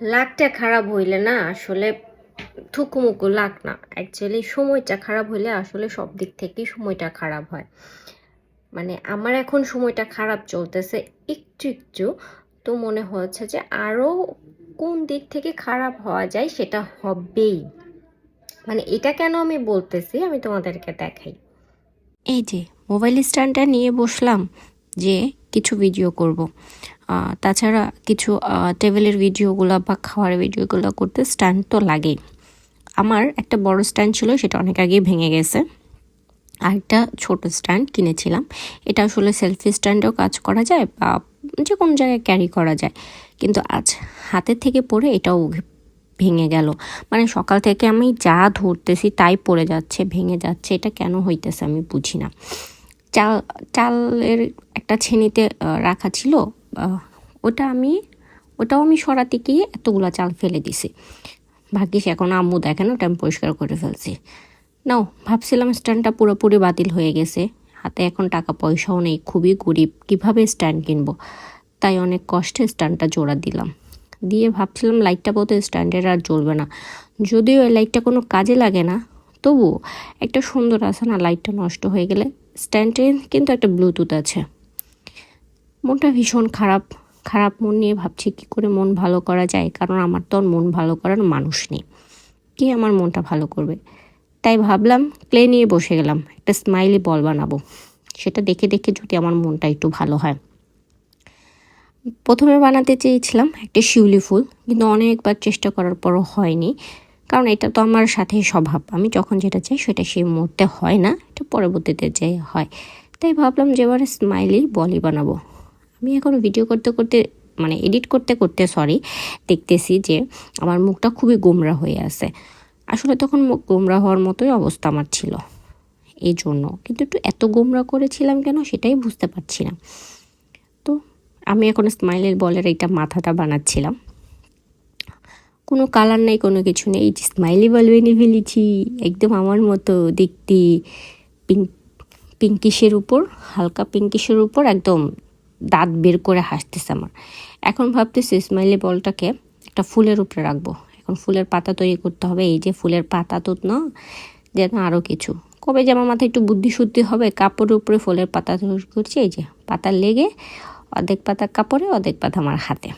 লাকটা খারাপ হইলে না আসলে থুকুমুকু লাক না, অ্যাকচুয়ালি সময়টা খারাপ হইলে আসলে সব দিক থেকেই সময়টা খারাপ হয়। মানে আমার এখন সময়টা খারাপ চলতেছে একটু একটু, তো মনে হচ্ছে যে আরও কোন দিক থেকে খারাপ হওয়া যায় সেটা হবেই। মানে এটা কেন আমি বলতেছি আমি তোমাদেরকে দেখাই। এই যে মোবাইল স্ট্যান্ডটা নিয়ে বসলাম যে কিছু ভিডিও করব। তাছাড়া কিছু টেবিলের ভিডিওগুলো বা খাওয়ার ভিডিওগুলো করতে স্ট্যান্ড তো লাগেই। আমার একটা বড় স্ট্যান্ড ছিল, সেটা অনেক আগেই ভেঙে গেছে। আরেকটা ছোট স্ট্যান্ড কিনেছিলাম। এটা আসলে সেলফি স্ট্যান্ডেও কাজ করা যায় বা যে কোনো জায়গায় ক্যারি করা যায়, কিন্তু আজ হাতের থেকে পড়ে এটাও ভেঙে গেল। মানে সকাল থেকে আমি যা ধরতেছি তাই পড়ে যাচ্ছে, ভেঙে যাচ্ছে। এটা কেন হইতেছে আমি বুঝি না। চালের একটা ছেনিতে রাখা ছিল, ওটাও আমি সরাতে গিয়ে এতগুলা চাল ফেলে দিছি। ভাগ্যিস এখন আম্মু দেখেন ওটা আমি পরিষ্কার করে ফেলছি। নাও, ভাবছিলাম স্ট্যান্ডটা পুরোপুরি বাতিল হয়ে গেছে, হাতে এখন টাকা পয়সাও নেই, খুবই গরিব, কিভাবে স্ট্যান্ড কিনবো। তাই অনেক কষ্টে স্ট্যান্ডটা জোড়া দিলাম। দিয়ে ভাবছিলাম লাইটটা বোধহয় স্ট্যান্ডের আর জ্বলবে না। যদিও এই লাইটটা কোনো কাজে লাগে না, তবুও একটা সুন্দর আছে না, লাইটটা নষ্ট হয়ে গেলে। স্ট্যান্ডে কিন্তু একটা ব্লুটুথ আছে। মনটা ভীষণ খারাপ। খারাপ মন নিয়ে ভাবছি কী করে মন ভালো করা যায়, কারণ আমার তো আর মন ভালো করার মানুষ নেই। কে আমার মনটা ভালো করবে? তাই ভাবলাম ক্লে নিয়ে বসে গেলাম, একটা স্মাইলি বল বানাবো। সেটা দেখে দেখে যদি আমার মনটা একটু ভালো হয়। প্রথমে বানাতে চেয়েছিলাম একটা শিউলি ফুল, কিন্তু অনেকবার চেষ্টা করার পরও হয়নি, কারণ এটা তো আমার সাথে স্বভাব। আমি যখন যেটা চাই সেটা সেই মুহূর্তে হয় না, এটা পরবর্তীতে যে হয়। তাই ভাবলাম যে এবারে স্মাইলি বলই বানাবো। আমি এখন ভিডিও করতে করতে, মানে এডিট করতে করতে দেখতেছি যে আমার মুখটা খুবই গোমরা হয়ে আছে। আসলে তখন মুখ গোমরা হওয়ার মতোই অবস্থা আমার ছিল, এই জন্য। কিন্তু একটু এত গোমরা করেছিলাম কেন সেটাই বুঝতে পারছি না। তো আমি এখন স্মাইলের বলের এইটা মাথাটা বানাচ্ছিলাম। কোনো কালার নেই, কোনো কিছু নেই, এই যে স্মাইলি বল বানিয়ে ফেলেছি, একদম আমার মতো দেখতে। পিঙ্কিশের উপর, হালকা পিঙ্কিশের উপর একদম দাঁত বের করে হাসতেছে আমার। এখন ভাবতেছি স্মাইলি বলটাকে একটা ফুলের উপরে রাখবো। এখন ফুলের পাতা তৈরি করতে হবে। এই যে ফুলের পাতা তো না, যেন আরও কিছু কবে যে আমার মাথায় একটু বুদ্ধি শুদ্ধি হবে। কাপড়ের উপরে ফুলের পাতা তৈরি করছি, এই যে পাতা লেগে অর্ধেক পাতা কাপড়ে অর্ধেক পাতা আমার হাতে।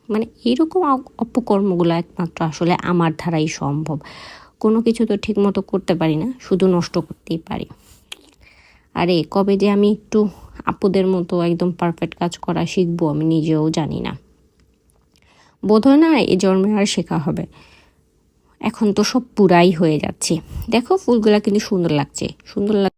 মানে এইরকম অপকর্মগুলো একমাত্র আসলে আমার দ্বারাই সম্ভব। কোনো কিছু তো ঠিক মতো করতে পারি না, শুধু নষ্ট করতেই পারি। আরে কবে যে আমি একটু আপুদের মতো একদম পারফেক্ট কাজ করা শিখবো আমি নিজেও জানি না। বোধহয় না এই জন্মে আর শেখা হবে। এখন তো সব পুরাই হয়ে যাচ্ছে। দেখো ফুলগুলা কিন্তু সুন্দর লাগছে, সুন্দর